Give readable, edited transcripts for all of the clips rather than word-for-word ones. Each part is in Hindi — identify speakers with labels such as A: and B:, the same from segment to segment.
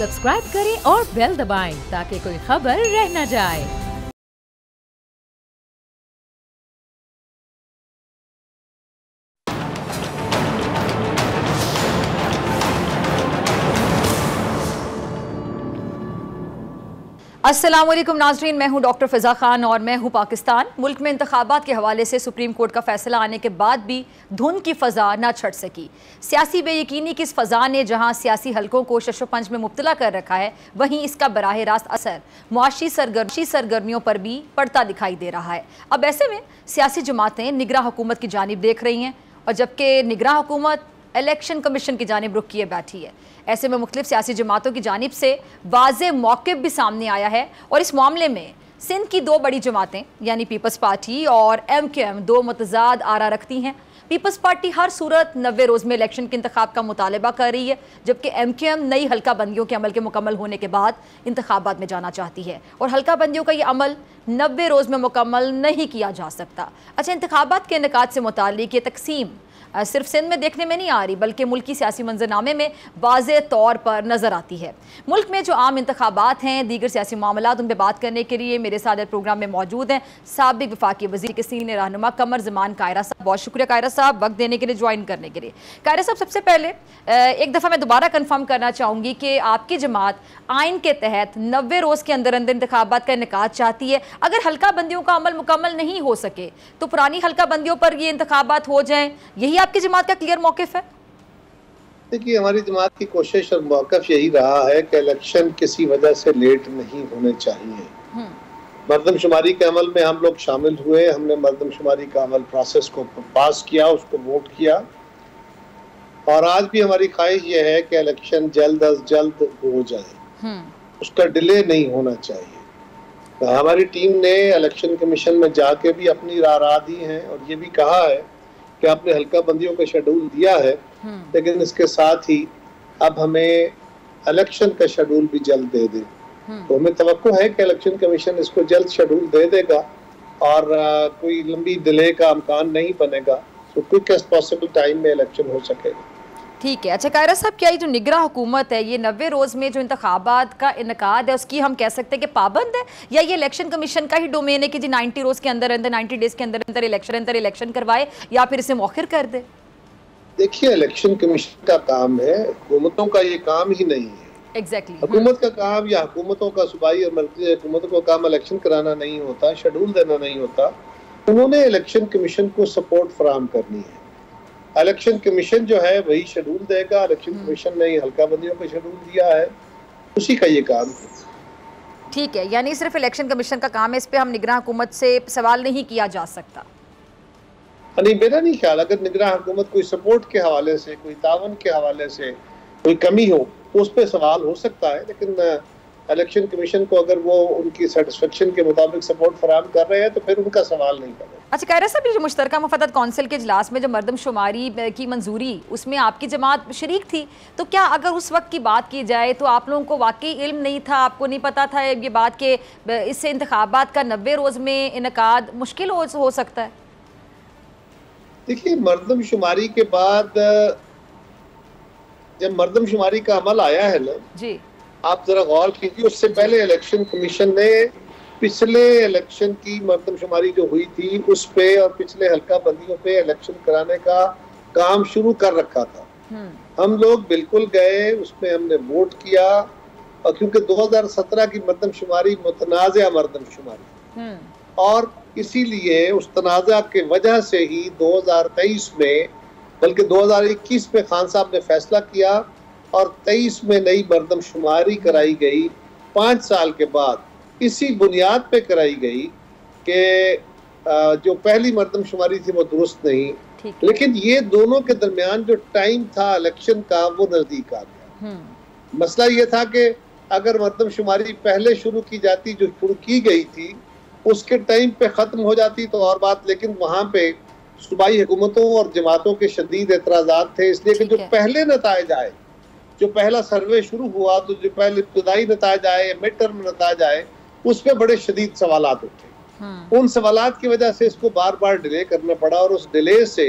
A: सब्सक्राइब करें और बेल दबाएं ताकि कोई खबर रह न जाए।
B: अस्सलाम वालेकुम नाज़रीन, मैं हूं डॉक्टर फ़िज़ा खान और मैं हूं पाकिस्तान। मुल्क में इंतखाबात के हवाले से सुप्रीम कोर्ट का फैसला आने के बाद भी धुंध की फ़ज़ा न छट सकी। सियासी बेयकीनी की इस फ़ज़ा ने जहां सियासी हलकों को शशोपंज में मुब्तला कर रखा है, वहीं इसका बराह रास्त असर मुआशी सरगर्मियों पर भी पड़ता दिखाई दे रहा है। अब ऐसे में सियासी जमातें निगरां हुकूमत की जानिब देख रही हैं, और जबकि निगरां हुकूमत इलेक्शन कमीशन की जानिब रुख किए बैठी है। ऐसे में मुख्तलिफ सियासी जमातों की जानिब से वाज़ेह मौक़िफ़ भी सामने आया है, और इस मामले में सिंध की दो बड़ी जमातें यानी पीपल्स पार्टी और MQM दो मुतज़ाद आरा रखती हैं। पीपल्स पार्टी हर सूरत 90 रोज़ में इलेक्शन के इंतखाब का मुतालबा कर रही है, जबकि MQM नई हल्का बंदियों के अमल के मुकम्मल होने के बाद इंतखाबात में जाना चाहती है, और हल्का बंदियों का ये अमल 90 रोज़ में मुकम्मल नहीं किया जा सकता। अच्छा, इंतखाबात के इनेकाद से मुताल्लिक़ ये तकसीम सिर्फ सिंध में देखने में नहीं आ रही, बल्कि मुल्की सियासी मंजरनामे में वाज़ेह तौर पर नज़र आती है। मुल्क में जो आम इंतखाबात हैं, दीगर सियासी मामलात, उन पर बात करने के लिए मेरे साथ प्रोग्राम में मौजूद हैं साबिक वफाकी वज़ीर के सीनियर रहनुमा कमर ज़मान कायरा साहब। बहुत शुक्रिया कायरा साहब वक्त देने के लिए, ज्वाइन करने के लिए। कायरा साहब, सबसे पहले एक दफ़ा मैं दोबारा कन्फर्म करना चाहूँगी कि आपकी जमात आइन के तहत 90 रोज़ के अंदर अंदर इंतखाबात का इनेकाद चाहती है। अगर हल्का बंदियों का अमल मुकम्मल नहीं हो सके तो पुरानी हल्का बंदियों पर ये इंतखाबात हो जाएं, यही आपकी जमात का क्लियर मौक़िफ़ है?
C: देखिए, हमारी जमात की कोशिश और मौक़िफ़ यही रहा है कि इलेक्शन किसी वजह से लेट नहीं होने चाहिए। मरदमशुमारी के अमल में हम लोग शामिल हुए, हमने मरदमशुमारी का अमल प्रोसेस को पास किया, उसको वोट किया, और आज भी हमारी ख्वाहिश ये है कि इलेक्शन जल्द अज जल्द हो जाए, उसका डिले नहीं होना चाहिए। हमारी टीम ने इलेक्शन कमीशन में जाके भी अपनी राय दी है, और ये भी कहा है कि आपने हल्का बंदियों का शेड्यूल दिया है, लेकिन इसके साथ ही अब हमें इलेक्शन का शेड्यूल भी जल्द दे दे। तो हमें तवक्को है कि इलेक्शन कमीशन इसको जल्द शेड्यूल दे देगा, और कोई लंबी डिले का अमकान नहीं बनेगा, तो क्विकेस्ट पॉसिबल टाइम में इलेक्शन हो सकेगा।
B: ठीक है। अच्छा कायरा साहब, क्या ये जो निगरां हुकूमत है, ये 90 रोज़ में जो इंतखाबात का इनकाद है, उसकी हम कह सकते हैं कि पाबंद है, या ये इलेक्शन कमीशन का ही डोमेन है कि जी 90 रोज़ के अंदर अंदर 90 डेज़ के अंदर अंदर इलेक्शन करवाए, या फिर इसे मौखिर कर दे?
C: देखिए, इलेक्शन कमीशन का काम है, हुकूमतों का ये काम ही नहीं है।
B: एग्जैक्टली
C: हुकूमत का काम या हुकूमतों का सूबाई और मर्कज़ी हुकूमतों का काम इलेक्शन कराना नहीं होता, शेड्यूल देना नहीं होता। उन्होंने इलेक्शन कमीशन को सपोर्ट फराहम करनी है। इलेक्शन कमीशन जो है वही शेड्यूल देगा। इलेक्शन कमीशन ने हल्का बंदियों को शेड्यूल दिया है, उसी का ये काम है।
B: ठीक है, यानी सिर्फ इलेक्शन कमीशन का काम है, इस पे हम निगरां हुकूमत से सवाल नहीं किया जा सकता?
C: नहीं, मेरा नहीं ख्याल। अगर निगरां हुकूमत कोई सपोर्ट के हवाले से, कोई तावन के हवाले से कोई कमी हो तो उस पर सवाल हो सकता है, लेकिन इलेक्शन कमीशन को अगर वो उनकी सेटिस्फेक्शन के मुताबिक सपोर्ट फराहम कर रहे हैं तो फिर उनका सवाल नहीं करें।
B: अच्छा कायरा साहब, ये जो मुश्तरका मुफादत कौंसिल के इजलास में जो मरदमशुमारी की मंजूरी, उसमें आपकी जमात शरीक थी, तो क्या अगर उस वक्त की बात की जाए तो आप लोगों को वाकई इल्म नहीं था, आपको नहीं पता था ये बात के इससे इंतखाबात का 90 रोज़ में इनकाद मुश्किल हो सकता है?
C: देखिए, मरदमशुमारी के बाद जब मरदमशुमारी का अमल आया है ना जी, आप जरा गौर कीजिए, उससे पहले इलेक्शन कमीशन ने पिछले इलेक्शन की मरदमशुमारी जो हुई थी उस पे और पिछले हल्का बंदियों पे इलेक्शन कराने का काम शुरू कर रखा था। हम लोग बिल्कुल गए, उसमें हमने वोट किया, और क्योंकि 2017 की मरदमशुमारी मुतनाज़ा मरदमशुमारी, और इसीलिए उस तनाज़ा के वजह से ही 2023 में, बल्कि 2021 में खान साहब ने फैसला किया और 23 में नई मरदमशुमारी कराई गई। 5 साल के बाद इसी बुनियाद पे कराई गई कि जो पहली मरदमशुमारी थी वो दुरुस्त नहीं, लेकिन ये दोनों के दरमियान जो टाइम था इलेक्शन का वो नजदीक आ गया। मसला ये था कि अगर मरदमशुमारी पहले शुरू की जाती, जो शुरू की गई थी उसके टाइम पे खत्म हो जाती तो और बात, लेकिन वहां पे सूबाई हुकूमतों और जमातों के शदीद एतराज़ात थे, इसलिए कि जो पहले नताइज आए, जो पहला सर्वे शुरू हुआ, तो जो पहले इब्तदाई नताइज आए, मिड टर्म नताइज आए, उस पर बड़े शदीद सवालात उठे। उन सवालात की वजह से इसको बार बार डिले करना पड़ा, और उस डिले से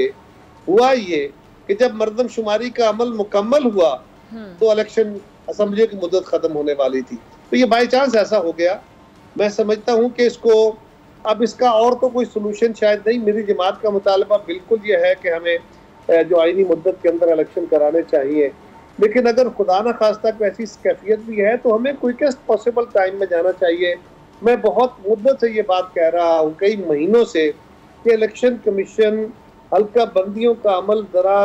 C: हुआ ये कि जब मरदमशुमारी का अमल मुकम्मल हुआ तो इलेक्शन असम्बलियों की मुद्दत खत्म होने वाली थी। तो ये बाई चांस ऐसा हो गया। मैं समझता हूँ कि इसको अब इसका और तो कोई सोल्यूशन शायद नहीं। मेरी जमात का मुतालबा बिल्कुल ये है कि हमें जो आईनी मुद्दत के अंदर इलेक्शन कराने चाहिए, लेकिन अगर खुदा न खास्ता कोई ऐसी कैफियत भी है तो हमें क्विकेस्ट पॉसिबल टाइम में जाना चाहिए। मैं बहुत मुद्दत से ये बात कह रहा हूँ, कई महीनों से, कि इलेक्शन कमीशन हल्का बंदियों का अमल जरा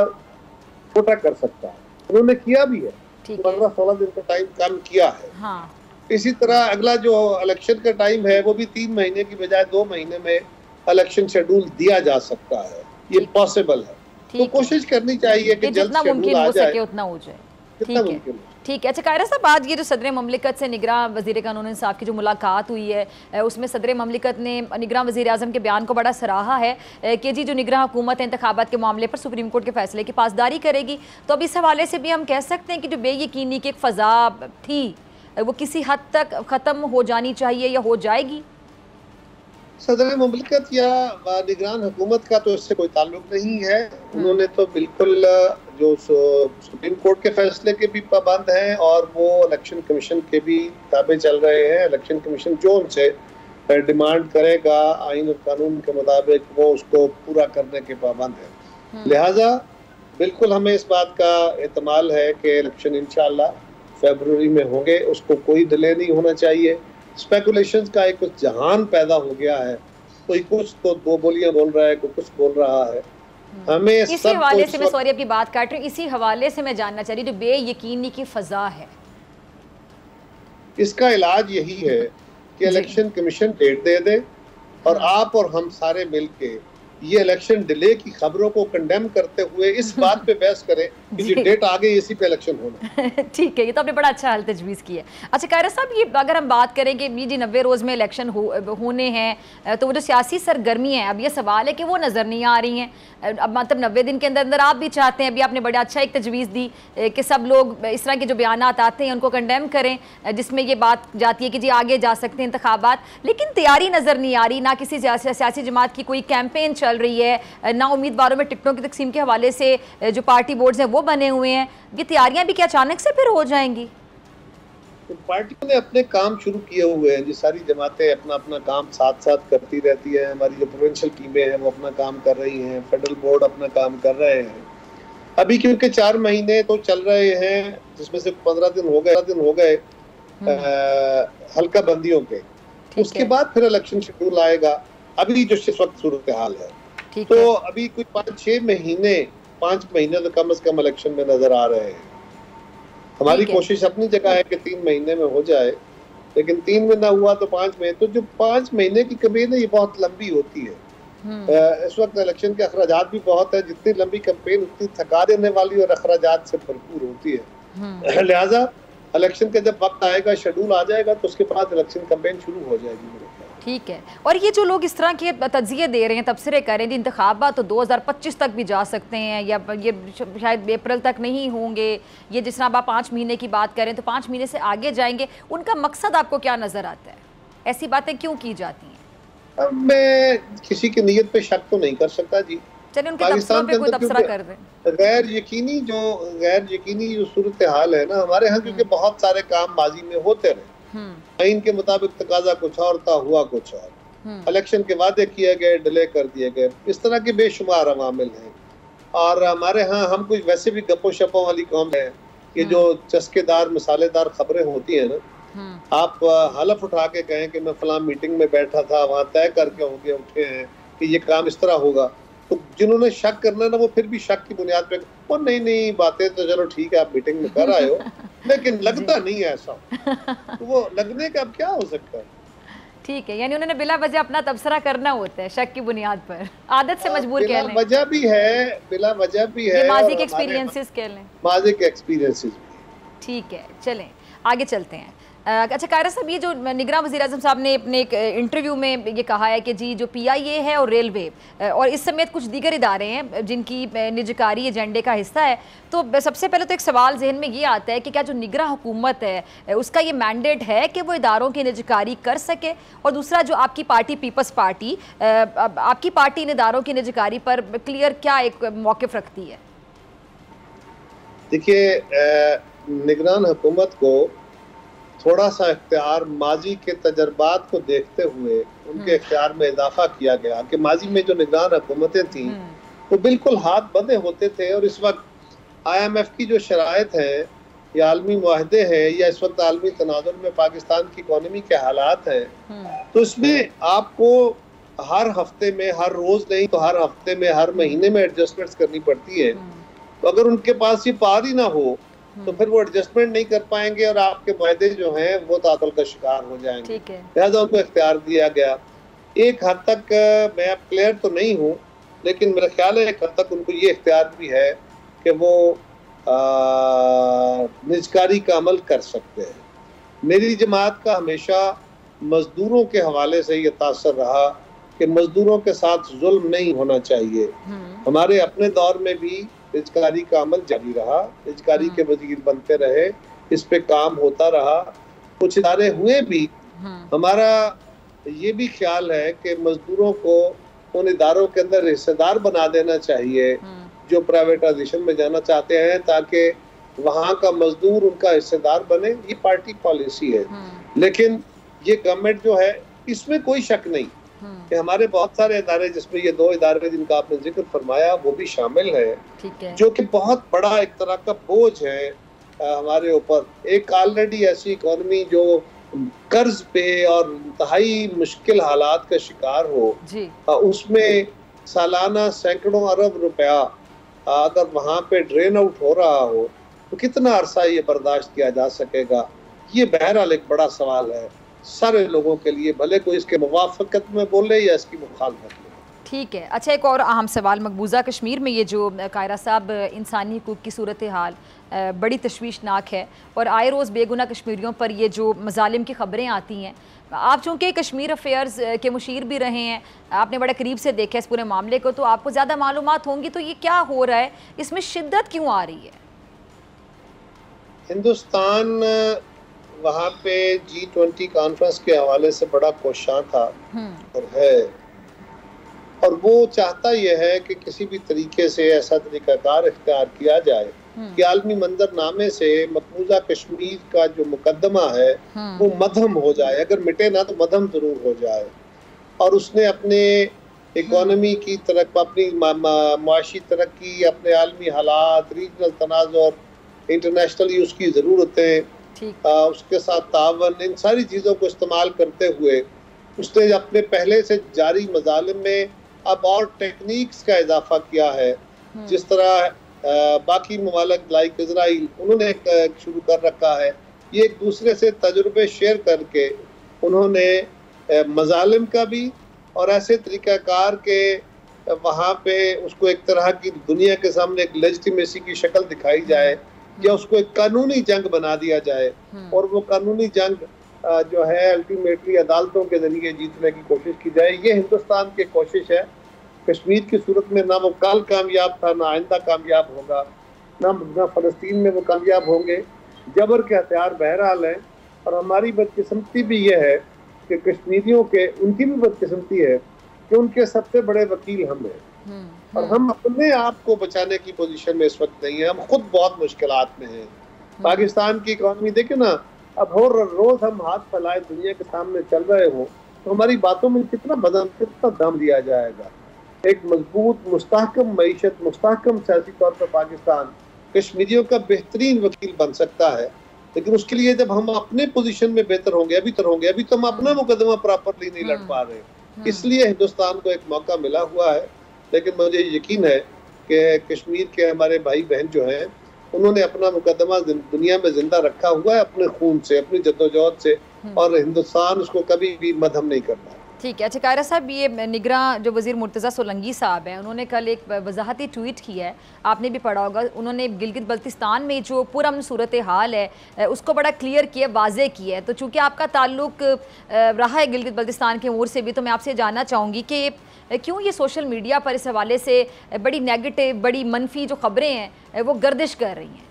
C: छोटा कर सकता है। उन्होंने किया भी है, 15-16 दिन का टाइम कम किया है। हाँ। इसी तरह अगला जो इलेक्शन का टाइम है वो भी 3 महीने की बजाय 2 महीने में इलेक्शन शेड्यूल दिया जा सकता है। ये पॉसिबल है, तो कोशिश करनी चाहिए कि जल्द शेड्यूल आ जाए,
B: उतना हो जाए, जितना मुमकिन हो। ठीक है। अच्छा कायरा साहब, आज ये जो सदर ममलिकत से निगरान वज़ीर कानून इंसाफ की जो मुलाकात हुई है, उसमें सदर ममलिकत ने निगरान वज़ीर आज़म के बयान को बड़ा सराहा है कि जी जो निगरान हुकूमत इंतखाबात के मामले पर सुप्रीम कोर्ट के फैसले की पासदारी करेगी। तो अब इस हवाले से भी हम कह सकते हैं कि जो बेयकीनी की एक फ़ज़ा थी वो किसी हद तक ख़त्म हो जानी चाहिए या हो जाएगी?
C: सदर ममलिकत या निगरान हुकूमत का तो इससे कोई ताल्लुक नहीं है। उन्होंने तो बिल्कुल जो सुप्रीम कोर्ट के फैसले के भी पाबंद हैं और वो इलेक्शन कमीशन के भी ताबे चल रहे हैं। इलेक्शन कमीशन जो उनसे डिमांड करेगा आइन और कानून के मुताबिक वो उसको पूरा करने के पाबंद है। लिहाजा बिल्कुल हमें इस बात का एतमाल है कि इलेक्शन इंशाअल्लाह फरवरी में होंगे, उसको कोई डिले नहीं होना चाहिए। स्पेकुलेशंस का एक कुछ जहान पैदा हो गया है, कोई कुछ तो दो बोलियां बोल रहा है, कोई कुछ बोल रहा है। हमें
B: इसी हवाले से मैं सॉरी आपकी बात काट रही हूँ, इसी हवाले से मैं जानना चाह रही हूँ जो बेयकीनी की फजा है,
C: इसका इलाज यही है कि इलेक्शन कमीशन डेट दे दे और आप और हम सारे मिलके ये इलेक्शन डिले की खबरों को कंडेम करते हुए इस बात पे बहस करें कि जो डेट आ गई इसी पे इलेक्शन होना।
B: ठीक है, ये तो आपने बड़ा अच्छा हल तजवीज़ किया। अच्छा कायरा साहब, ये अगर हम बात करें कि ये जी 90 रोज़ में इलेक्शन होने हैं, तो वो जो सियासी सरगर्मी है, अब ये सवाल है कि वो नज़र नहीं आ रही हैं। अब मतलब 90 दिन के अंदर अंदर आप भी चाहते हैं, अभी आपने बड़ा अच्छा एक तजवीज़ दी कि सब लोग इस तरह के जो बयान आते हैं उनको कंडेम करें, जिसमें ये बात जाती है कि जी आगे जा सकते हैं इंतखाबात, लेकिन तैयारी नज़र नहीं आ रही। ना किसी सियासी जमात की कोई कैंपेन चल रही है, ना उम्मीदवारों में टिकटों की तकसीम के हवाले से जो पार्टी बोर्ड्स हैं वो बने हुए हैं। ये तैयारियां भी क्या अचानक से फिर हो जाएंगी?
C: तो पार्टियों ने अपने काम शुरू किए हुए हैं, जो सारी जमातें अपना अपना काम साथ साथ करती रहती है। हमारी जो प्रोविंशियल टीमें हैं वो अपना काम कर रही हैं, फेडरल बोर्ड अपना काम कर रहे हैं। अभी क्योंकि 4 महीने तो चल रहे हैं, जिसमें से 15 दिन हो गए हल्का बंदियों के, उसके बाद फिर इलेक्शन शेड्यूल आएगा। अभी जो इस वक्त सूरत हाल है, तो अभी कोई 5 महीने तो कम से कम इलेक्शन में नजर आ रहे हैं। हमारी कोशिश अपनी जगह है कि 3 महीने में हो जाए, लेकिन 3 में ना हुआ तो 5 महीने, तो जो 5 महीने की कैंपेन है ये बहुत लंबी होती है। इस वक्त इलेक्शन के अखराजात भी बहुत है, जितनी लंबी कैंपेन उतनी थका देने वाली और अखराजात से भरपूर होती है। लिहाजा इलेक्शन का जब वक्त आएगा, शेड्यूल आ जाएगा, तो उसके बाद इलेक्शन कैंपेन शुरू हो जाएगी।
B: ठीक है। और ये जो लोग इस तरह के तज्जिए दे रहे हैं, तबसरे कर रहे हैं, इंतखाबात तो 2025 तक भी जा सकते हैं या ये शायद अप्रैल तक नहीं होंगे, ये जिस तरह आप 5 महीने की बात करें तो 5 महीने से आगे जाएंगे, उनका मकसद आपको क्या नज़र आता है? ऐसी बातें क्यों की जाती हैं?
C: अब मैं किसी की नीयत पे शक तो नहीं कर सकता जी।
B: चलिए उनके तबसरों पे कोई तबसरा कर दें।
C: गैर यकीनी जो सूरत हाल है ना हमारे यहाँ, क्योंकि बहुत सारे काम माजी में होते रहे, आइन के मुताबिक तकाजा कुछ और था, हुआ कुछ और, इलेक्शन के वादे किए गए, डिले कर दिए गए, इस तरह के बेशुमार अवामिल हैं। और हमारे यहाँ हम कुछ वैसे भी गप्पो शप्पों वाली कौम है, ये जो चस्केदार मसालेदार खबरें होती है ना, आप हलफ उठा के कहें कि मैं फलां मीटिंग में बैठा था, वहाँ तय करके हो गए उठे हैं कि ये काम इस तरह होगा, तो जिन्होंने शक करना है ना वो फिर भी शक की बुनियाद पे और नहीं बातें तो चलो ठीक है आप मीटिंग में कर आए हो, लेकिन लगता नहीं है ऐसा। तो वो लगने का अब क्या हो सकता है?
B: ठीक है, यानी उन्होंने बिला वजह अपना तबसरा करना होता है शक की बुनियाद पर, आदत से मजबूर कह लें,
C: वजह भी है, बिला वजह भी है,
B: माजी के एक्सपीरियंसेस कह लें,
C: माजी के एक्सपीरियंसेस।
B: ठीक है, चलें आगे चलते हैं। अच्छा कायरा साहब, ये जो निगरान वज़ीर आज़म साहब ने अपने एक इंटरव्यू में ये कहा है कि जी जो PIA है और रेलवे और इस समेत कुछ दीगर इदारे हैं जिनकी निजकारी एजेंडे का हिस्सा है, तो सबसे पहले तो एक सवाल जहन में ये आता है कि क्या जो निगरान हुकूमत है उसका ये मैंडेट है कि वो इदारों की निजकारी कर सके, और दूसरा जो आपकी पार्टी पीपल्स पार्टी, आपकी पार्टी इन इदारों की निजकारी पर क्लियर क्या एक मौक़िफ़ रखती है?
C: देखिए निगरान हुकूमत को थोड़ा सा इख्तियार माजी के तजर्बात को देखते हुए उनके इख्तियार में इजाफा किया गया कि माजी में जो निगरान हुकूमतें थी वो बिल्कुल हाथ बंधे होते थे, और इस वक्त IMF की जो शराइत है या आलमी मुआहदे हैं या इस वक्त आलमी तनाजुर में पाकिस्तान की इकॉनमी के हालात हैं, तो इसमें आपको हर हफ्ते में, हर रोज नहीं तो हर हफ्ते में, हर महीने में एडजस्टमेंट्स करनी पड़ती है। तो अगर उनके पास ये पार ही ना हो तो फिर वो एडजस्टमेंट नहीं कर पाएंगे और आपके वायदे जो हैं वो तातुल का शिकार हो जाएंगे। लिहाजा उनको इख्तियार दिया गया। एक हद तक मैं अब क्लियर तो नहीं हूँ, लेकिन मेरा ख्याल है एक हद तक उनको ये इख्तियार भी है कि वो निजकारी का अमल कर सकते हैं। मेरी जमात का हमेशा मजदूरों के हवाले से ये तासर रहा कि मजदूरों के साथ जुल्म नहीं होना चाहिए। हमारे अपने दौर में भी निजकारी का अमल जारी रहा, निजकारी के वजीर बनते रहे, इस पे काम होता रहा, कुछ इदारे हुए भी। हमारा ये भी ख्याल है कि मजदूरों को उन इदारों के अंदर हिस्सेदार बना देना चाहिए जो प्राइवेटाइजेशन में जाना चाहते हैं, ताकि वहाँ का मजदूर उनका हिस्सेदार बने। ये पार्टी पॉलिसी है, लेकिन ये गवर्नमेंट जो है इसमें कोई शक नहीं कि हमारे बहुत सारे इदारे, जिसमें ये 2 इदारे जिनका आपने जिक्र फरमाया वो भी शामिल है, जो कि बहुत बड़ा एक तरह का बोझ है हमारे ऊपर। एक ऑलरेडी ऐसी इकोनॉमी जो कर्ज पे और इंतहाई मुश्किल हालात का शिकार हो, उसमें सालाना सैकड़ों अरब रुपया अगर वहाँ पे ड्रेन आउट हो रहा हो तो कितना अरसा ये बर्दाश्त किया जा सकेगा? ये बहरहाल एक बड़ा सवाल है सारे लोगों के लिए, भले कोई इसके मुवाफकत में बोले या इसकी मुखालफत में।
B: ठीक है। अच्छा, एक और अहम सवाल, मकबूजा कश्मीर में ये जो कायरा साहब इंसानी हुकूक की सूरत हाल बड़ी तशवीशनाक है और आए रोज़ बेगुनाह कश्मीरियों पर ये जो मजालिम की ख़बरें आती हैं, आप चूँकि कश्मीर अफेयर्स के मुशीर भी रहे हैं, आपने बड़े करीब से देखा इस पूरे मामले को, तो आपको ज़्यादा मालूमात होंगी। तो ये क्या हो रहा है, इसमें शिद्दत क्यों आ रही है?
C: हिंदुस्तान वहाँ पे G20 कॉन्फ्रेंस के हवाले से बड़ा कोशां था और है, और वो चाहता यह है कि किसी भी तरीके से ऐसा तरीकाकार इख्तियार किया जाए कि आलमी मंजरनामे से मकबूजा कश्मीर का जो मुकदमा है वो मध्यम हो जाए, अगर मिटे ना तो मध्यम जरूर हो जाए। और उसने अपने इकोनॉमी की तरफ, अपनी मुआशी तरक्की, अपने आलमी हालात, रीजनल तनाज़ुर, इंटरनेशनली उसकी ज़रूरतें, उसके साथ तावन, इन सारी चीज़ों को इस्तेमाल करते हुए उसने अपने पहले से जारी मजालिम में अब और टेक्निक्स का इजाफा किया है। जिस तरह बाकी ममालिक लाइक इजराइल, उन्होंने शुरू कर रखा है, ये एक दूसरे से तजुर्बे शेयर करके उन्होंने मजालिम का भी और ऐसे तरीक़ाकार के वहाँ पे उसको एक तरह की दुनिया के सामने एक लेजिटिमेसी की शक्ल दिखाई जाए या उसको एक कानूनी जंग बना दिया जाए, और वो कानूनी जंग जो है अल्टीमेटली अदालतों के जरिए जीतने की कोशिश की जाए। ये हिंदुस्तान की कोशिश है। कश्मीर की सूरत में ना वो कल कामयाब था, ना आइंदा कामयाब होगा, ना फ़लस्तीन में वो कामयाब होंगे। जबर के हथियार बहरहाल हैं, और हमारी बदकिस्मती भी ये है कि कश्मीरियों के, उनकी भी बदकिस्मती है कि उनके सबसे बड़े वकील हम हैं, और हम अपने आप को बचाने की पोजीशन में इस वक्त नहीं है। हम खुद बहुत मुश्किलात में हैं। पाकिस्तान की इकॉनमी देखे ना, अब हर रोज हम हाथ फैलाए दुनिया के सामने चल रहे हो तो हमारी बातों में कितना बदन, कितना दम दिया जाएगा। एक मजबूत मुस्तहकम मईशत, मुस्तहकम सियासी तौर पर पाकिस्तान कश्मीरियों का बेहतरीन वकील बन सकता है, लेकिन उसके लिए जब हम अपने पोजीशन में बेहतर होंगे, अभी तो हम अपना मुकदमा प्रॉपरली नहीं लड़ पा रहे। इसलिए हिंदुस्तान को एक मौका मिला हुआ है, लेकिन मुझे यकीन है कि कश्मीर के हमारे भाई बहन जो हैं उन्होंने अपना मुकदमा दुनिया में जिंदा रखा हुआ है अपने खून से, अपनी जद्दोजहद से, और हिंदुस्तान उसको कभी भी मध्यम नहीं करना।
B: ठीक है। अच्छा कायरा साहब, ये निगरान जो वज़ीर मुर्तज़ा सोलंकी साहब हैं, उन्होंने कल एक वजाहती ट्वीट की है, आपने भी पढ़ा होगा। उन्होंने गिलगित बल्तिस्तान में जो पुरअमन सूरत हाल है उसको बड़ा क्लियर किया, वाज़े किया है। तो चूँकि आपका ताल्लुक रहा है गिलगित बल्तिस्तान के अमूर से भी, तो मैं आपसे जानना चाहूँगी कि क्यों ये सोशल मीडिया पर इस हवाले से बड़ी नेगेटिव, बड़ी मनफी जो ख़बरें हैं वो गर्दिश कर रही हैं?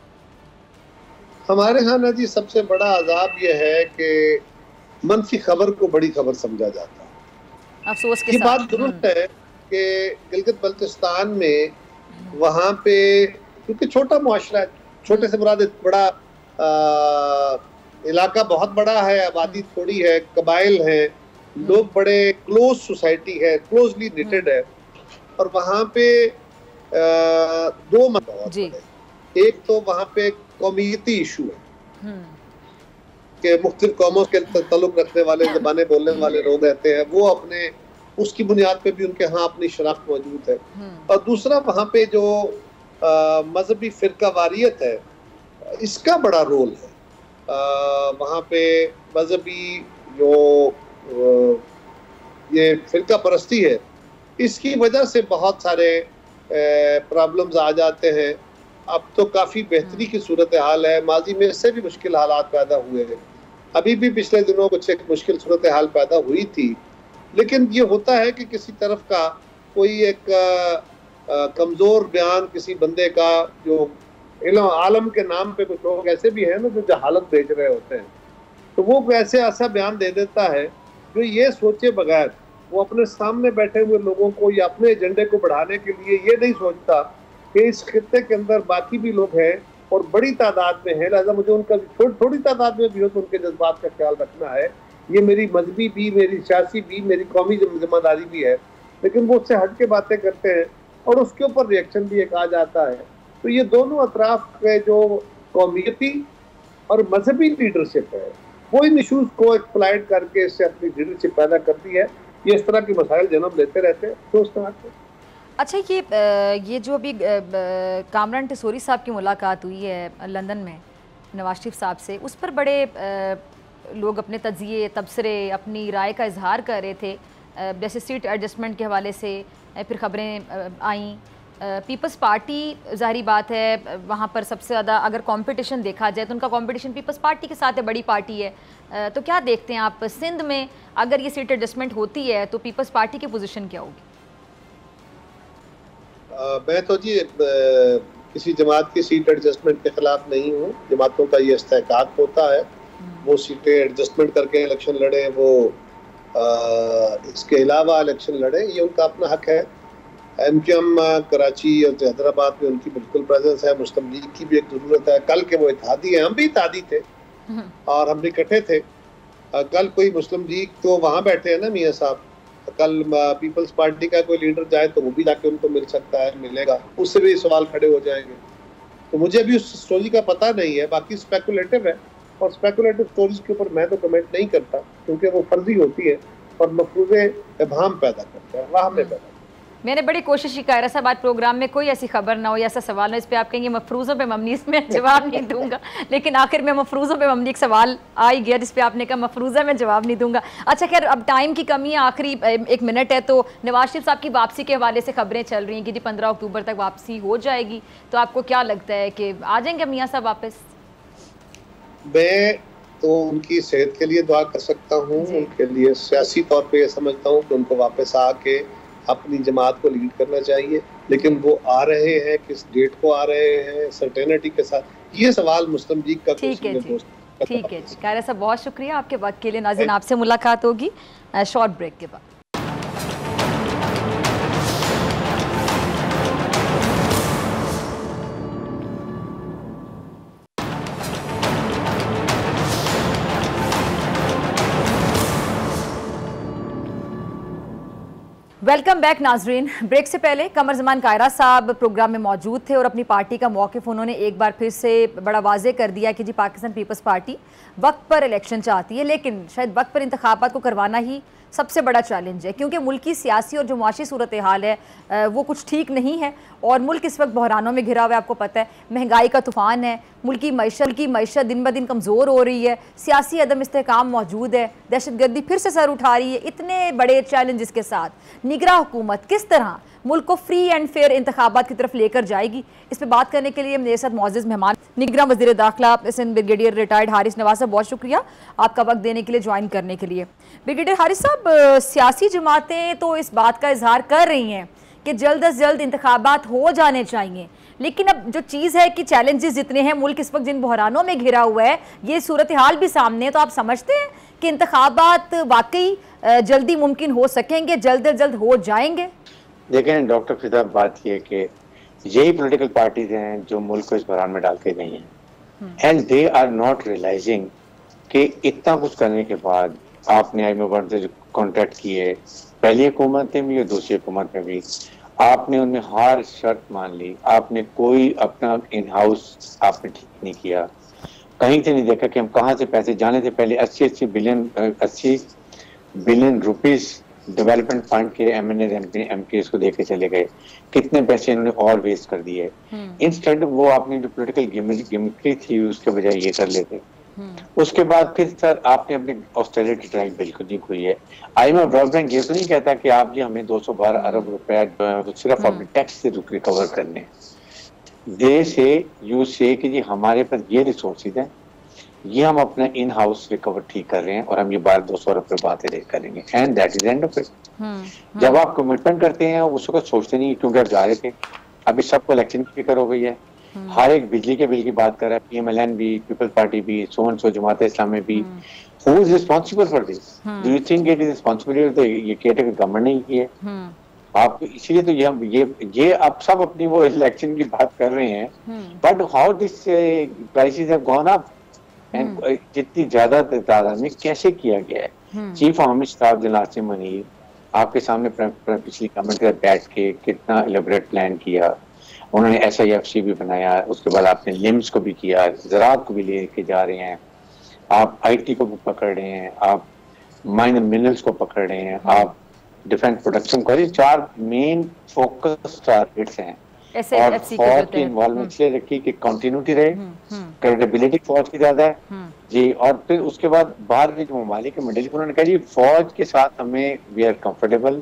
C: हमारे यहाँ ना जी सबसे बड़ा अजाब यह है कि मनफी खबर को बड़ी खबर समझा जाता है।
B: अफसोस के
C: ये
B: साथ
C: बात दुरुस्त है कि गिलगित बल्तिस्तान में वहाँ पे, क्योंकि छोटा मुआशरा है, छोटे से मुराद बड़ा इलाका बहुत बड़ा है, आबादी थोड़ी है, कबाइल है, लोग बड़े क्लोज सोसाइटी है, क्लोजली निटेड है, और वहाँ पे दो मसले, एक तो वहाँ पे कौमियती इशू है कि मुख्तलिफ कौमों के ताल्लुक रखने वाले, ज़बानें बोलने वाले लोग रहते हैं, वो अपने उसकी बुनियाद पे भी उनके यहाँ अपनी शनाख्त मौजूद है। और दूसरा वहाँ पे जो मजहबी फिरकावारियत है, इसका बड़ा रोल है। वहाँ पे मजहबी जो ये फिरका परस्ती है, इसकी वजह से बहुत सारे प्रॉब्लम्स आ जाते हैं। अब तो काफ़ी बेहतरी की सूरत हाल है, माजी में इससे भी मुश्किल हालात पैदा हुए हैं, अभी भी पिछले दिनों कुछ एक मुश्किल सूरत हाल पैदा हुई थी। लेकिन ये होता है कि किसी तरफ का कोई एक कमज़ोर बयान किसी बंदे का, जो इल्म आलम के नाम पे कुछ लोग ऐसे भी हैं ना जो जहालत बेच रहे होते हैं, तो वो ऐसे ऐसा बयान दे देता है जो ये सोचे बगैर, वो अपने सामने बैठे हुए लोगों को या अपने एजेंडे को बढ़ाने के लिए ये नहीं सोचता कि इस खित्ते के अंदर बाकी भी लोग हैं और बड़ी तादाद में है, लिहाजा मुझे उनका थोड़ी तादाद में भी हो तो उनके जज्बात का ख्याल रखना है। ये मेरी मजहबी भी, मेरी सियासी भी, मेरी कौमी जिम्मेदारी भी है। लेकिन वो उससे हट के बातें करते हैं और उसके ऊपर रिएक्शन भी एक आ जाता है। तो ये दोनों अतराफ के जो कौमियती और मजहबी लीडरशिप है, वो इन इशूज़ को एक्सप्लॉइट करके इससे अपनी लीडरशिप पैदा करती है। ये इस तरह के मसाइल जन्म लेते रहते हैं दोस्त।
B: अच्छा, ये जो अभी कामरान टिसोरी साहब की मुलाकात हुई है लंदन में नवाज शरीफ साहब से, उस पर बड़े लोग अपने तज्जिए, तबसरे, अपनी राय का इजहार कर रहे थे। जैसे सीट एडजस्टमेंट के हवाले से फिर खबरें आईं। पीपल्स पार्टी, ज़ाहिरी बात है वहाँ पर सबसे ज़्यादा अगर कंपटीशन देखा जाए तो उनका कंपटीशन पीपल्स पार्टी के साथ है, बड़ी पार्टी है। तो क्या देखते हैं आप, सिंध में अगर ये सीट एडजस्टमेंट होती है तो पीपल्स पार्टी की पोजीशन क्या होगी?
C: मैं तो जी किसी जमात की सीट एडजस्टमेंट के खिलाफ नहीं हूँ। जमातों का ये इस्तेहकाक होता है, वो सीटें एडजस्टमेंट करके इलेक्शन लड़े, वो इसके अलावा इलेक्शन लड़े, ये उनका अपना हक है। MQM कराची और हैदराबाद में उनकी बिल्कुल प्रेजेंस है। मुस्लिम लीग की भी एक ज़रूरत है। कल के वो इत्तेहादी हैं, हम भी इत्तेहादी थे और हम भी इकट्ठे थे। कल कोई मुस्लिम लीग तो वहाँ बैठे हैं ना मियाँ साहब, कल पीपल्स पार्टी का कोई लीडर जाए तो वो भी जाके उनको मिल सकता है, मिलेगा, उससे भी सवाल खड़े हो जाएंगे। तो मुझे अभी उस स्टोरी का पता नहीं है, बाकी स्पेकुलेटिव है और स्पेकुलेटिव स्टोरीज के ऊपर मैं तो कमेंट नहीं करता क्योंकि वो फर्जी होती है और मफरूज़े इबहाम पैदा करते हैं, वाह में पैदा।
B: मैंने बड़ी कोशिश की कायरा साहब आज प्रोग्राम में कोई ऐसी खबर ना हो या ऐसा सवाल ना इस पर आप कहेंगे मफरूज़ों पे मबनी, इसमें जवाब नहीं दूंगा। लेकिन आखिर में मफरूज़ों पे मबनी एक सवाल आ ही गया जिस पे आपने कहा मफरूज़ा में जवाब नहीं दूंगा। अच्छा खैर, अब टाइम की कमी है, आखिरी 1 मिनट है, तो नवाज शरीफ साहब की वापसी के हवाले से खबरें चल रही हैं कि जी 15 अक्टूबर तक वापसी हो जाएगी। तो आपको क्या लगता है कि आ जाएंगे मियाँ साहब वापस?
C: मैं तो उनकी सेहत के लिए दुआ कर सकता हूँ, उनके लिए सियासी तौर पर यह समझता हूँ कि उनको वापस आके अपनी जमात को लीड करना चाहिए। लेकिन वो आ रहे हैं, किस डेट को आ रहे हैं, सर्टेनिटी के साथ, ये सवाल मुस्लिम लीग का।
B: ठीक है जी, ठीक है जी। कायरा साहब बहुत शुक्रिया आपके वक्त के लिए। नाज़रीन, आपसे मुलाकात होगी शॉर्ट ब्रेक के बाद। वेलकम बैक नाजरीन। ब्रेक से पहले कमर ज़मान कायरा साहब प्रोग्राम में मौजूद थे और अपनी पार्टी का मौक़िफ़ उन्होंने एक बार फिर से बड़ा वाज़े कर दिया कि जी पाकिस्तान पीपल्स पार्टी वक्त पर इलेक्शन चाहती है, लेकिन शायद वक्त पर इंतखाबात को करवाना ही सबसे बड़ा चैलेंज है, क्योंकि मुल्क की सियासी और जो मुआशी सूरत हाल है वो कुछ ठीक नहीं है और मुल्क इस वक्त बहरानों में घिरा हुआ है। आपको पता है, महंगाई का तूफ़ान है, मुल्क की मईशत दिन ब दिन कमज़ोर हो रही है, सियासी अदम इस्तेहकाम मौजूद है, दहशतगर्दी फिर से सर उठा रही है। इतने बड़े चैलेंजेस के साथ निगरान हुकूमत किस तरह मुल्क को फ्री एंड फेयर इंतखाबात की तरफ लेकर जाएगी, इस पर बात करने के लिए मेरे साथ मौजूद मेहमान निगरान वज़ीर दाखिला सिंध ब्रिगेडियर रिटायर्ड हारिस नवाज साहब, बहुत शुक्रिया आपका वक्त देने के लिए, ज्वाइन करने के लिए। ब्रिगेडियर हारिस साहब, सियासी जमातें तो इस बात का इजहार कर रही हैं कि जल्द अज जल्द इंतखाबात हो जाने चाहिए, लेकिन अब जो चीज़ है कि चैलेंजेस जितने हैं, मुल्क इस वक्त जिन बहरानों में घिरा हुआ है, ये सूरत हाल भी सामने है, तो आप समझते हैं कि इंतखाबात वाकई जल्दी मुमकिन हो सकेंगे, जल्द अज जल्द हो जाएंगे?
D: देखें डॉक्टर फिदा, बात यह कि यही पॉलिटिकल पार्टीज हैं जो मुल्क को इस बहरान में डाल के गई हैं। And they are not realising कि इतना कुछ करने के बाद आपने IMF से कॉन्ट्रैक्ट किए, पहली हुकूमत में भी और दूसरी हुकूमत में भी, आपने उनमें हर शर्त मान ली, आपने कोई अपना इन हाउस आपने ठीक नहीं किया, कहीं से नहीं देखा कि हम कहाँ से पैसे जाने से पहले 80 बिलियन रुपीस डेवलपमेंट फंड के MNAs को देके चले गए, कितने पैसे इन्होंने और वेस्ट कर दिए। इंस्टेंट वो आपने जो पोलिटिकल गिमिक्री थी उसके बजाय ये कर लेते। उसके बाद फिर सर आपने अपनी ऑस्ट्रेलिया ड्राइव बिल्कुल नहीं हुई है। IMF वर्ल्ड बैंक ये तो नहीं कहता कि आप जी हमें 212 अरब रुपया तो सिर्फ अपने टैक्स से रिकवर करने, दे से यू से कि जी हमारे पास ये रिसोर्सेज हैं, ये हम अपना इन हाउस रिकवर ठीक कर रहे हैं और हम ये 200 अरब रुपये बातें करेंगे, and that is end of it. जब आप कमिटमेंट करते हैं उस वक्त सोचते नहीं क्योंकि आप जा रहे थे, अभी सबको इलेक्शन की फिक्र हो गई है, हर एक बिजली के बिल की बात कर रहा है, PMLN भी, पीपल पार्टी भी, सो जमात इस्लामी भी। Who is responsible for this? Do you think it is responsibility ये केयर गवर्नमेंट नहीं की है? आप इसलिए तो ये आप सब अपनी वो इलेक्शन की बात कर रहे हैं, but how this prices have gone up and जितनी ज्यादा तादाद में कैसे किया गया है। Chief army staff general Asim Munir आपके सामने पिछली गवर्नमेंट के बैठ के कितना इलेबोरेट प्लान किया, उन्होंने SIFC भी बनाया, उसके बाद आपने लिम्स को भी किया, ज़राअत को भी लेके जा रहे हैं, आप IT को भी पकड़ रहे हैं, आप माइनर मिनरल्स को पकड़ रहे हैं, आप डिफेंस प्रोडक्शन को, 4 मेन फोकस टारगेट्स हैं। और फौज की इन्वॉल्वमेंट इसलिए रखी कि कंटिन्यूटी रहे, क्रेडिबिलिटी फौज की ज्यादा है जी। और फिर उसके बाद बाहर के जो ममालिक के मंडल उन्होंने कहा जी फौज के साथ हमें वी आर कंफर्टेबल,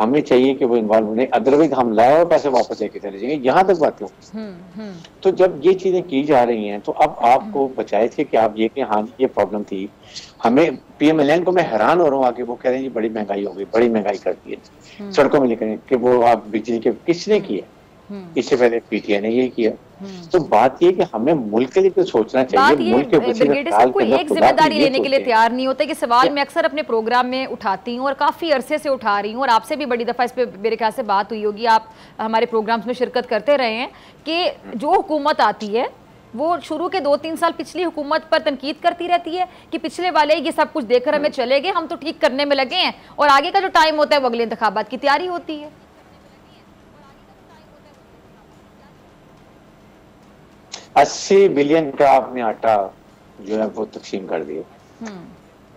D: हमें चाहिए कि वो इन्वॉल्व नहीं, अदरवाइज हम लाए हुए पैसे वापस लेके चले जाएंगे। यहाँ तक बात क्यों? तो जब ये चीजें की जा रही हैं तो अब आपको बचाए थे कि आप ये कि हाँ ये प्रॉब्लम थी हमें। PMLN को मैं हैरान हो रहा हूँ आगे वो कह रहे हैं जी बड़ी महंगाई हो गई, बड़ी महंगाई कर दी है सड़कों में लेकर कि वो आप बिजली के किसने किए? इससे पहले PTI ने ये किया। तो बात ये कि हमें मुल्क के लिए तो सोचना चाहिए। मुल्क के
B: ब्रिगेडियर साहब कोई एक जिम्मेदारी लेने के लिए तैयार नहीं होता कि सवाल मैं अक्सर अपने प्रोग्राम में उठाती हूँ और काफ़ी अरसे से उठा रही हूँ और आपसे भी बड़ी दफ़ा इस पर मेरे ख्याल से बात हुई होगी, आप हमारे प्रोग्राम्स में शिरकत करते रहे हैं कि जो हुकूमत आती है वो शुरू के 2-3 साल पिछली हुकूमत पर तनकीद करती रहती है कि पिछले वाले ये सब कुछ देकर हमें चले गए, हम तो ठीक करने में लगे हैं, और आगे का जो टाइम होता है वो अगले इंतखाबात की तैयारी होती है।
D: 80 बिलियन का आपने आटा जो है वो तकसीम कर दिया।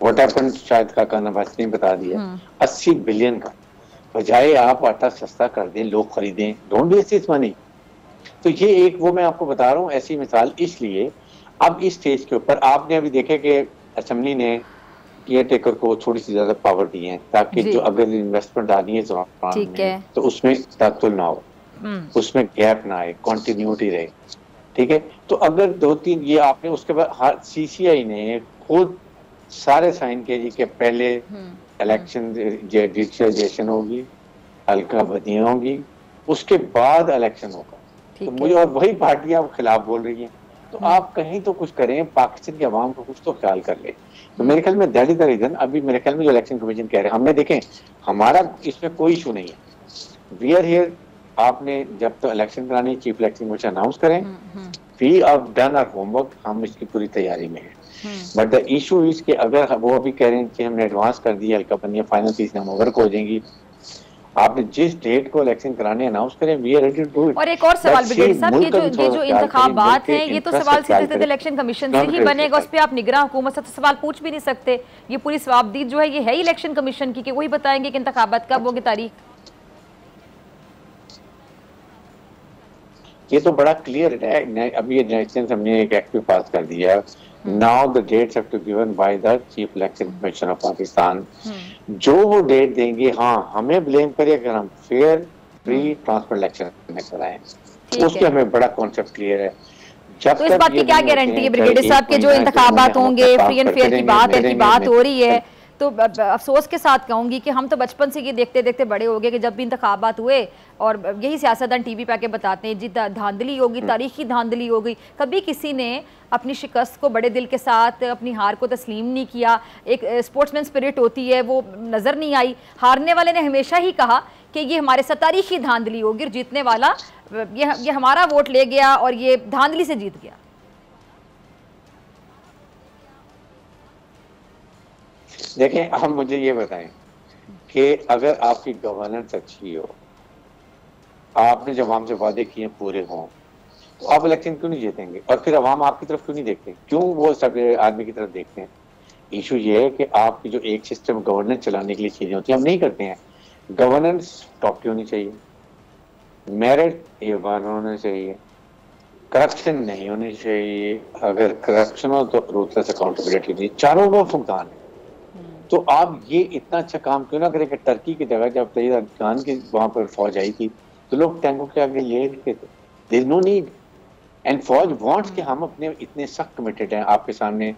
D: व्हाट हैपेंड शायद का नवाज ने बता दिया। 80 बिलियन का बजाय आप आटा सस्ता कर दें, लोग खरीदें, डोंट वेस्ट दिस मनी। तो ये एक वो मैं आपको बता रहा हूँ ऐसी मिसाल। इसलिए अब इस स्टेज के ऊपर आपने अभी देखे कि असेंबली ने केयर टेकर को थोड़ी सी ज्यादा पावर दी है ताकि जो अगर इन्वेस्टमेंट आनी है तो उसमें तातुल ना हो, उसमें गैप ना आए, कंटिन्यूटी रहे। ठीक है, तो अगर 2-3 ये आपने उसके बाद CCI ने खुद सारे साइन किए जी के पहले इलेक्शन डिजिटलाइजेशन होगी, हल्का बदियां होगी, उसके बाद इलेक्शन होगा। तो मुझे और वही पार्टियां खिलाफ बोल रही हैं, तो आप कहीं तो कुछ करें, पाकिस्तान के अवाम को कुछ तो ख्याल कर ले। तो मेरे ख्याल में दैट इज द रीजन। अभी मेरे ख्याल में जो इलेक्शन कमीशन कह रहे हैं, हमने देखें हमारा इसमें कोई इशू नहीं है, वी आर हियर। आपने जब तो इलेक्शन करानी चीफ इलेक्शन कमीशन अनाउंस करें, we have done our homework, हम इसकी पूरी तैयारी में हैं। बट द इशू इज कि अगर वो अभी कह रहे हैं कि हमने एडवांस कर दिया हल्का बनिया, फाइनल चीज हम वर्क हो जाएंगी, आपने जिस डेट को इलेक्शन कराने अनाउंस करें, we are ready to do it.
B: और एक और सवाल ब्रिगेडियर साहब, ये जो इंतखाबात हैं ये तो सवाल सीधे इलेक्शन कमीशन से ही बनेगा, उस पर आप निगरान हुकूमत से सवाल पूछ भी नहीं सकते। ये पूरी सवाबदीद जो है ये है इलेक्शन कमीशन की, कि वही बताएंगे कि इंतखाबात कब होगी, तारीख।
D: ये तो बड़ा क्लियर है। अभी ये नेशनल हमने एक एक्ट पास कर दिया, now the dates have to given by the chief election commission of Pakistan. जो वो डेट देंगे, हाँ हमें ब्लेम करिए अगर हम फेयर फ्री ट्रांसपेरेंट इलेक्शन में कराएं, उसके हमें बड़ा कॉन्सेप्ट क्लियर है। जब
B: तो इस बात की क्या गारंटी है ब्रिगेडियर साहब के जो इंतखाबात होंगे फ्री एंड फेयर की बात हो रही है? तो अफसोस के साथ कहूँगी कि हम तो बचपन से ये देखते देखते बड़े हो गए कि जब भी इंतखाबात हुए और यही सियासतदान टीवी पे आके बताते हैं जी धांधली होगी, तारीखी धांधली हो गई, कभी किसी ने अपनी शिकस्त को बड़े दिल के साथ अपनी हार को तस्लीम नहीं किया। एक स्पोर्ट्समैन स्पिरिट होती है वो नज़र नहीं आई। हारने वाले ने हमेशा ही कहा कि ये हमारे साथ तारीखी धांधली होगी और जीतने वाला ये हमारा वोट ले गया और ये धांधली से जीत गया।
D: देखें, हम मुझे ये बताएं कि अगर आपकी गवर्नेंस अच्छी हो, आपने जब आवाम से वादे किए पूरे हों, तो आप इलेक्शन क्यों नहीं जीतेंगे? और फिर अवाम आपकी तरफ क्यों नहीं देखते? क्यों वो सब आदमी की तरफ देखते हैं? इशू ये है कि आपकी जो एक सिस्टम गवर्नेंस चलाने के लिए चीजें होती हैं, हम नहीं करते हैं। गवर्नेंस टॉप की होनी चाहिए, मेरिट एवन होना चाहिए, करप्शन नहीं होनी चाहिए, अगर करप्शन हो तो रूथलेस अकाउंटेबिलिटी नहीं, चारों वो फुकदान है। तो आप ये इतना अच्छा काम क्यों ना करें कि टर्की की जगह जब तैयब अफगान की वहां पर फौज आई थी तो लोग टैंकों के आगे ये लिखे थे, देयर नो नीड, एंड फौज वांट्स कि हम अपने इतने सख्त कमिटेड हैं। आपके सामने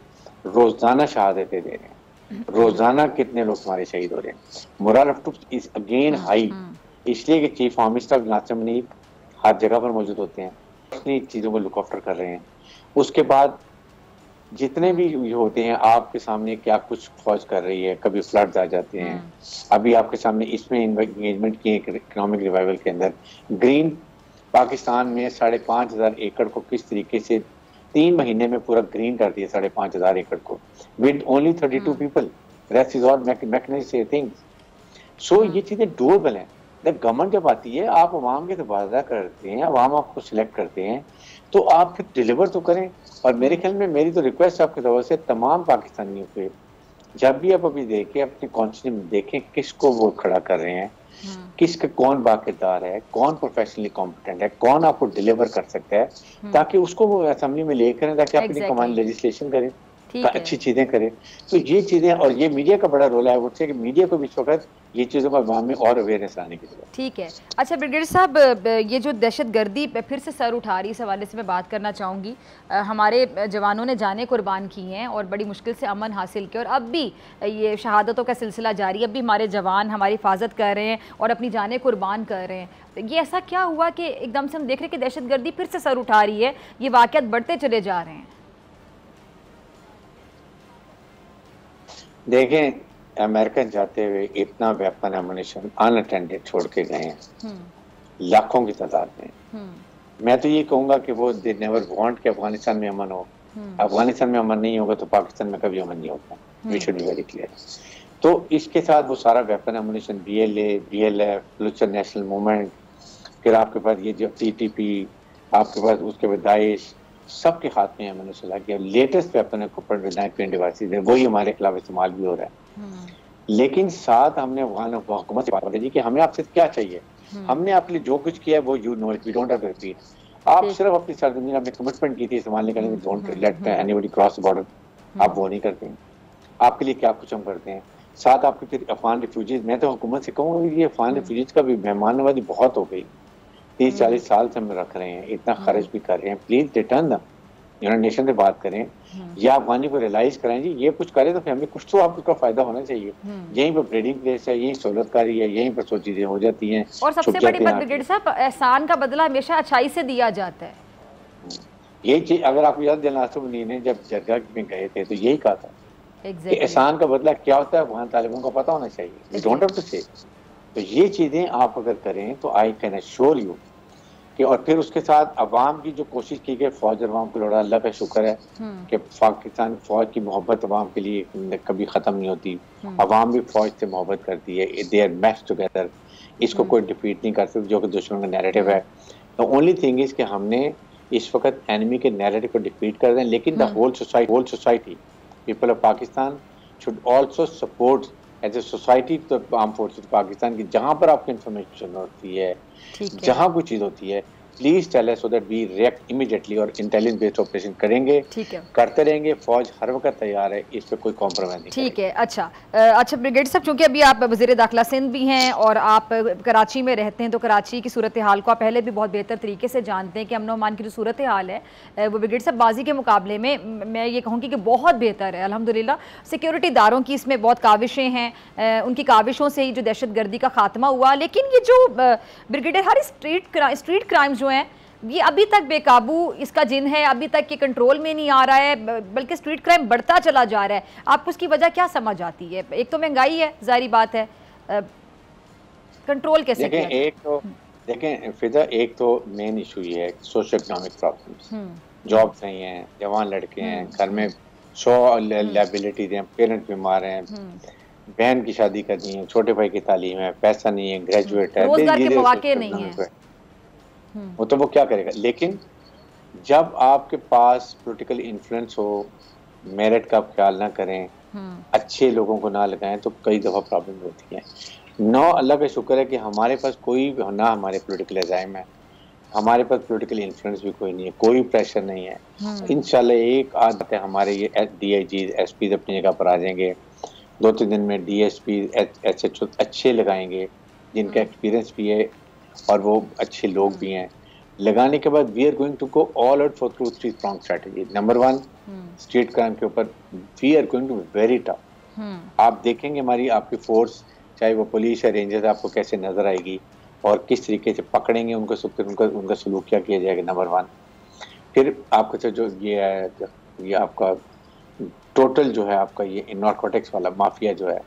D: रोजाना शहादतें दे रहे हैं, रोजाना कितने लोग हमारे शहीद हो रहे हैं। Morale of troops is again high, इसलिए कि chief army staff Nasir Munir हर जगह पर मौजूद होते हैं, अपनी चीजों को लुक आफ्टर कर रहे हैं। उसके बाद जितने भी ये होते हैं आपके सामने क्या कुछ फौज कर रही है, कभी फ्लड्स आ जाते हैं, अभी आपके सामने इसमें एंगेजमेंट किए इकोनॉमिक रिवाइवल के अंदर। ग्रीन पाकिस्तान में 5,500 एकड़ को किस तरीके से 3 महीने में पूरा ग्रीन कर दिया, 5,500 एकड़ को, with only 32 people, rest is all mechanized things. So ये चीजें डूएबल हैं। गवर्नमेंट जब आती है, आप अवाम के तबादला करते हैं, अवाम आपको सिलेक्ट करते हैं, तो आप फिर डिलीवर तो करें। और मेरे ख्याल में मेरी तो रिक्वेस्ट आपकी तरफ से तमाम पाकिस्तानियों पे, जब भी आप अभी देखें अपने कॉन्स्टिट्यूंसी में देखें किसको वो खड़ा कर रहे हैं, किसका कौन बाकिरदार है, कौन प्रोफेशनली कॉम्पिटेंट है, कौन आपको डिलीवर कर सकता है, ताकि उसको वो असेंबली में ले करें, ताकि अपनी कमांड लेजिस्लेशन करें, अच्छी चीजें करें। तो ये चीजें, और ये मीडिया का बड़ा रोल है, वो कि मीडिया को भी इस वक्त ये चीज़ों का अवाम में और अवेयरनेस लाने की जरूरत।
B: ठीक है। अच्छा ब्रिगेडियर साहब, ये जो दहशतगर्दी फिर से सर उठा रही है, इस हवाले से मैं बात करना चाहूँगी। हमारे जवानों ने जानें कुर्बान की हैं और बड़ी मुश्किल से अमन हासिल किया, और अब भी ये शहादतों का सिलसिला जारी है, अब भी हमारे जवान हमारी हिफाजत कर रहे हैं और अपनी जानें कुर्बान कर रहे हैं। तो ये ऐसा क्या हुआ कि एकदम से हम देख रहे हैं कि दहशतगर्दी फिर से सर उठा रही है, ये वाक़यात बढ़ते चले जा रहे हैं?
D: देखें, अमेरिकन जाते हुए इतना वेपन एमुनिशन अनअटेंडेड छोड़ के गए हैं, लाखों की तादाद में। मैं तो ये कहूंगा कि वो दे नेवर वांट कि अफगानिस्तान में अमन हो। अफगानिस्तान में अमन नहीं होगा तो पाकिस्तान में कभी अमन नहीं होगा, we should be very clear. तो इसके साथ वो सारा weapon ammunition, BLA, BLF, Balochistan national movement, फिर आपके पास ये जो TTP, आपके पास उसके बाद दाइश, सबके हाथ में मैंने सुना कि लेटेस्ट वेपन है डिवाइसेस है, वही हमारे खिलाफ इस्तेमाल भी हो रहा है। लेकिन साथ हमने अफगान हुकूमत से बात की कि हमें आपसे क्या चाहिए, हमने आपके लिए जो कुछ किया है वो you know it, we don't have to repeat. आप सिर्फ अपनी सरजमीन, आपने कमिटमेंट की थी इस्तेमाल करने की, don't let anybody cross the border, आप वो नहीं करते हैं। आपके लिए क्या कुछ हम करते हैं। साथ आपके फिर अफगान रिफ्यूजीज, मैं तो हुकूमत से कहूँगा ये अफगान रिफ्यूजीज का भी मेहमान नवाजी बहुत हो गई, 30-40 साल से हम रख रहे हैं, इतना खर्च भी कर रहे हैं, प्लीज रिटर्न दम, यूनाइटेड नेशन से बात करें या अफगानी को रियलाइज कराएं जी ये कुछ करे तो फैमिली कुछ तो आपको उसका फायदा होना चाहिए। यहीं पर ब्रीडिंग प्लेस है, यहीं सहूलतकारी है, यहीं पर सब चीजें हो जाती हैं।
B: और सबसे बड़ी बात ब्रिगेडियर साहब, एहसान का बदला हमेशा अच्छाई से दिया जाता है।
D: ये चीज अगर आपको याद, नासिर मुनीर ने जब जरगा में गए थे तो यही कहा था कि एहसान का बदला क्या होता है अफगान तालिबों को पता होना चाहिए, वी डोंट हैव टू से। तो ये चीजें आप अगर करें तो आई कैन एश्योर यू कि, और फिर उसके साथ अवाम की जो कोशिश की गई, फौज अवाम को लड़ा, अल्लाह का शुक्र है कि पाकिस्तान फौज की मोहब्बत अवाम के लिए कभी ख़त्म नहीं होती। अवाम भी फौज से मोहब्बत करती है, दे आर मैच टुगेदर, इसको कोई डिफीट नहीं कर सकता जो कि दुश्मन का नैरेटिव है। द ओनली थिंग इज कि हमने इस वक्त एनिमी के नैरेटिव को डिफीट कर दें, लेकिन the whole society people of Pakistan should also support as a society to arm forces Pakistan की, जहाँ पर आपको इन्फॉर्मेशन होती है, जहाँ कोई चीज होती है, please tell us so that we react immediately और इंटेलिजेंस बेस्ड ऑपरेशन करेंगे, करते रहेंगे। फौज हर वक्त तैयार है, इस पे कोई कॉम्प्रोमाइज नहीं। ठीक
B: है। अच्छा ब्रिगेडियर साहब, चूंकि अभी आप वज़ीर दाखिला सिंध भी हैं और आप कराची में रहते हैं, तो कराची की सूरत हाल को आप पहले भी बहुत बेहतर तरीके से जानते हैं कि अमन अमान की जो सूरत हाल है वो ब्रिगेडियर साहब बाजी के मुकाबले में मैं ये कहूँगी कि बहुत बेहतर है अल्हम्दुलिल्लाह। सिक्योरिटी दारों की इसमें बहुत काविशें हैं, उनकी काविशों से ही जो दहशतगर्दी का खात्मा हुआ। लेकिन ये जो ब्रिगेडियर हर स्ट्रीट क्राइम्स जो हैं ये अभी तक बेकाबू इसका जिन है, अभी तक ये कंट्रोल में नहीं आ रहा है, बल्कि स्ट्रीट क्राइम बढ़ता चला जा रहा है। आपको उसकी वजह क्या समझ आती है? एक तो महंगाई है, जाहिर बात है, कंट्रोल कैसे किया?
D: देखें फिजा, एक तो मेन इशू ये है सोशो इकोनॉमिक प्रॉब्लम्स, जॉब्स नहीं है, जवान लड़के हैं, घर में 100 लायबिलिटीज हैं, पेरेंट्स बीमार हैं, बहन की शादी करनी है, छोटे भाई की तालीम है, पैसा नहीं है, ग्रेजुएट है,
B: रोजगार के मौके नहीं है,
D: तो वो क्या करेगा। लेकिन जब आपके पास पॉलिटिकल इन्फ्लुएंस हो, मेरिट का आप ख्याल ना करें, अच्छे लोगों को ना लगाएं, तो कई दफ़ा प्रॉब्लम होती है। अल्लाह का शुक्र है कि हमारे पास कोई ना हमारे पॉलिटिकल एजाइम है, हमारे पास पॉलिटिकल इन्फ्लुएंस भी कोई नहीं है, कोई प्रेशर नहीं है। इंशाल्लाह एक आदत है हमारे ये DIG SP अपनी जगह पर आ जाएंगे, 2-3 दिन में DSP SHO अच्छे लगाएंगे जिनका एक्सपीरियंस भी है और वो अच्छे लोग भी हैं। लगाने के बाद we are going to go all out for 2-3 strong strategy. Number 1, street crime के ऊपर we are going to be very tough. आप देखेंगे हमारी आपकी फोर्स, चाहे वो पुलिस या रेंजर्स, आपको कैसे नजर आएगी और किस तरीके से पकड़ेंगे उनको, उनका सलूक क्या किया जाएगा, नंबर 1। फिर आपका जो ये आपका टोटल जो है आपका ये नारकोटिक्स वाला माफिया जो है,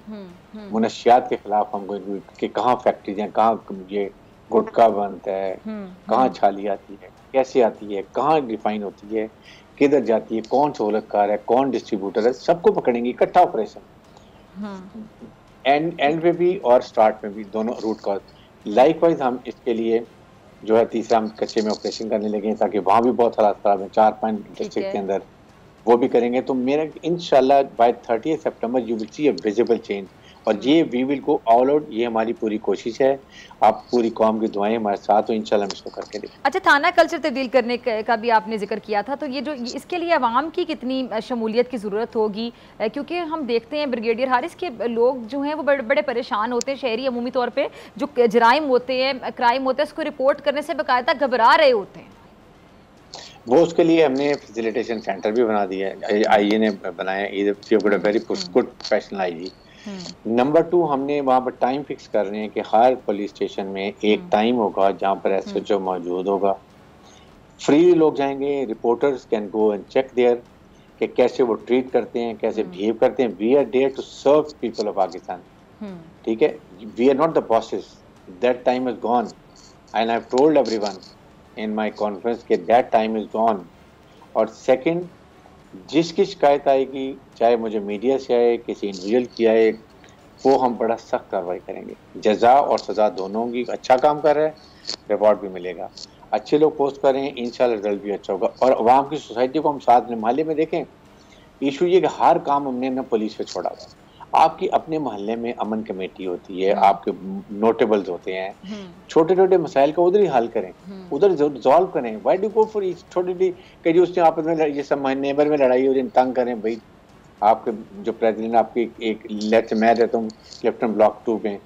D: मुनशियात के खिलाफ हम कि कहाँ फैक्ट्रीज हैं, कहाँ ये गुटखा बनता है, कहाँ छाली आती है, कैसे आती है, कहाँ रिफाइन होती है, किधर जाती है, कौन सहूलतकार है, कौन डिस्ट्रीब्यूटर है, सबको पकड़ेंगे, इकट्ठा ऑपरेशन एंड पे भी और स्टार्ट में भी, दोनों रूट कॉज। लाइकवाइज हम इसके लिए जो है तीसरा हम कच्चे में ऑपरेशन करने लगे ताकि वहाँ भी बहुत हालात खराब है 4-5 डिस्ट्रिक्ट के अंदर, वो भी करेंगे। तो मेरा इंशाल्लाह by 30 September you will see a visible change, और ये we will go all out, ये हमारी पूरी कोशिश है। आप पूरी कौम की दुआएं हमारे साथ हो, इंशाल्लाह हम इसको करके देंगे।
B: अच्छा, थाना कल्चर तब्दील करने का भी आपने जिक्र किया था, तो ये जो इसके लिए अवाम की कितनी शमूलियत की ज़रूरत होगी, क्योंकि हम देखते हैं ब्रिगेडियर हारिस के लोग जो हैं वो बड़े परेशान होते हैं, शहरी अमूमी तौर पर जो जराइम होते हैं, क्राइम होते हैं, उसको रिपोर्ट करने से बाकायदा घबरा रहे होते हैं।
D: वो उसके लिए हमने फैसिलिटेशन सेंटर भी बना दिया है, IG ने बनाया, very good professional IG। Number 2, हमने वहाँ पर टाइम फिक्स कर रहे हैं कि हर पुलिस स्टेशन में एक टाइम होगा जहाँ पर SHO मौजूद होगा, फ्री लोग जाएंगे, reporters can go and check there कि कैसे वो ट्रीट करते हैं, कैसे बिहेव करते हैं। We are there to serve people of Pakistan, ठीक है, we are not the bosses, that time is gone and I have told everyone in my conference के दैट टाइम इज गॉन। और सेकेंड, जिसकी शिकायत आएगी, चाहे मुझे मीडिया से आए, किसी इंडिविजुअल की आए, वो हम बड़ा सख्त कार्रवाई करेंगे, जजा और सजा दोनों होंगी। अच्छा काम कर रहे हैं, रिवॉर्ड भी मिलेगा, अच्छे लोग पोस्ट कर रहे हैं, इंशाल्लाह रिजल्ट भी अच्छा होगा। और अवाम की सोसाइटी को हम साथ में मोहल्ले में देखें, इशू ये कि हर काम हमने ना पुलिस पे छोड़ा हुआ। आपकी अपने मोहल्ले में अमन कमेटी होती है, आपके नोटेबल्स होते हैं, छोटे छोटे मसाइल को उधर ही हल करें, उधर रिजॉल्व करें। व्हाई डू गो फॉर छोटी कहीं उसने आपस में ये सब नेबर में लड़ाई हो रही, तंग करें। भाई आपके जो प्रेसिडेंट, आपकी एक लेट मैं रहता हूँ लेफ्टिनेंट ब्लॉक 2 में,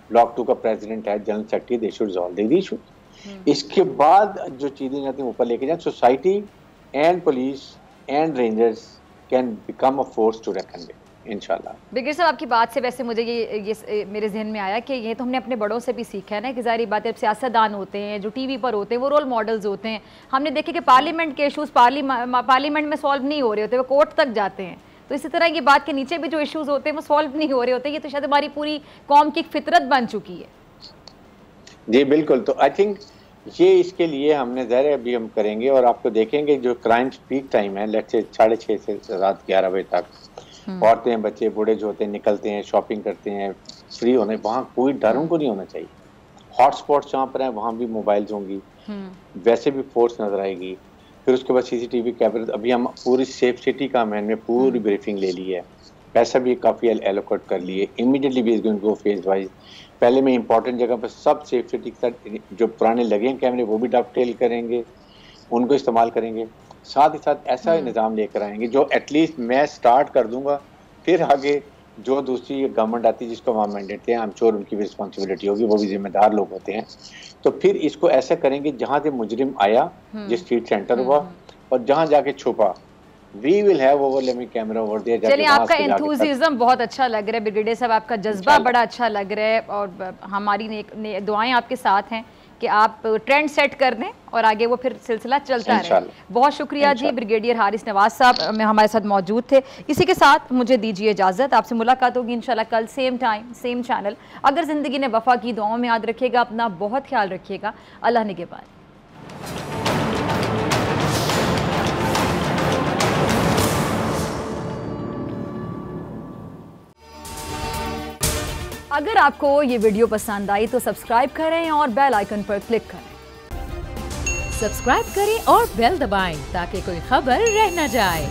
D: ब्लॉक 2 का प्रेसिडेंट है, general secretary, they should resolve the issue. इसके बाद जो चीजें जाती हैं ऊपर लेके जाए, society and police and rangers can become a force to reckon with, इंशाल्लाह।
B: ब्रिगेडियर साहब, आपकी बात से वैसे मुझे ये मेरे जहन में आया कि ये तो हमने अपने बड़ों से भी सीखा है ना, कि ज़ाहिर बात है सियासतदान होते हैं जो TV पर होते हैं, वो रोल मॉडल्स होते हैं। हमने देखे कि पार्लियामेंट के इशूज़ पार्लियामेंट में सॉल्व नहीं हो रहे होते, वो कोर्ट तक जाते हैं। तो इसी तरह ये बात के नीचे भी जो इश्यूज़ होते हैं वो सॉल्व नहीं हो रहे होते। ये तो शायद हमारी पूरी कौम की फितरत बन चुकी है।
D: जी बिल्कुल, तो आई थिंक ये इसके लिए हमने ज़ाहिर अभी हम करेंगे, और आपको देखेंगे जो क्राइम्स पीक टाइम है, लेट्स से 6:30 से रात 11 बजे तक, औरतें, बच्चे, बूढ़े जो होते हैं निकलते हैं, शॉपिंग करते हैं, फ्री होने, वहाँ कोई डर उनको नहीं होना चाहिए। हॉटस्पॉट्स जहाँ पर हैं वहाँ भी मोबाइल्स होंगी, वैसे भी फोर्स नजर आएगी। फिर उसके बाद CCTV कैमरे, अभी हम पूरी सेफ सिटी का मैंने पूरी ब्रीफिंग ले ली है, पैसा भी काफ़ी एलोकेट कर लिए। Immediately we is going to go phase wise. पहले में इंपॉर्टेंट जगह पर सब सेफ सिटी के साथ जो पुराने लगे हैं कैमरे वो भी डॉकटेल करेंगे, उनको इस्तेमाल करेंगे। साथ ही साथ ऐसा निज़ाम लेकर आएंगे जो एटलीस्ट मैं स्टार्ट कर दूंगा, फिर आगे जो दूसरी गवर्नमेंट आती है जिसको वहाँ मैंडेट है, आई एम श्योर उनकी भी रिस्पॉन्सिबिलिटी होगी, वो भी जिम्मेदार लोग होते हैं। तो फिर इसको ऐसा करेंगे जहाँ से मुजरिम आया, जिस स्ट्रीट सेंटर हुआ और जहाँ जाके छुपा, we will have overlapping camera over there.
B: चलिए, आपका एंथुसियाज्म बहुत अच्छा लग रहा है ब्रिगेडियर साहब, आपका जज्बा बड़ा अच्छा लग रहा है, और हमारी दुआएं आपके साथ हैं कि आप ट्रेंड सेट कर दें और आगे वो फिर सिलसिला चलता रहे। बहुत शुक्रिया जी, ब्रिगेडियर हारिस नवाज साहब में हमारे साथ मौजूद थे। इसी के साथ मुझे दीजिए इजाज़त, आपसे मुलाकात होगी इंशाल्लाह कल सेम टाइम सेम चैनल। अगर ज़िंदगी ने वफ़ा की, दुआओं में याद रखिएगा, अपना बहुत ख्याल रखिएगा। अल्लाह निगहबान। अगर आपको ये वीडियो पसंद आई तो सब्सक्राइब करें और बेल आइकन पर क्लिक करें।
A: सब्सक्राइब करें और बेल दबाएं ताकि कोई खबर रह न जाए।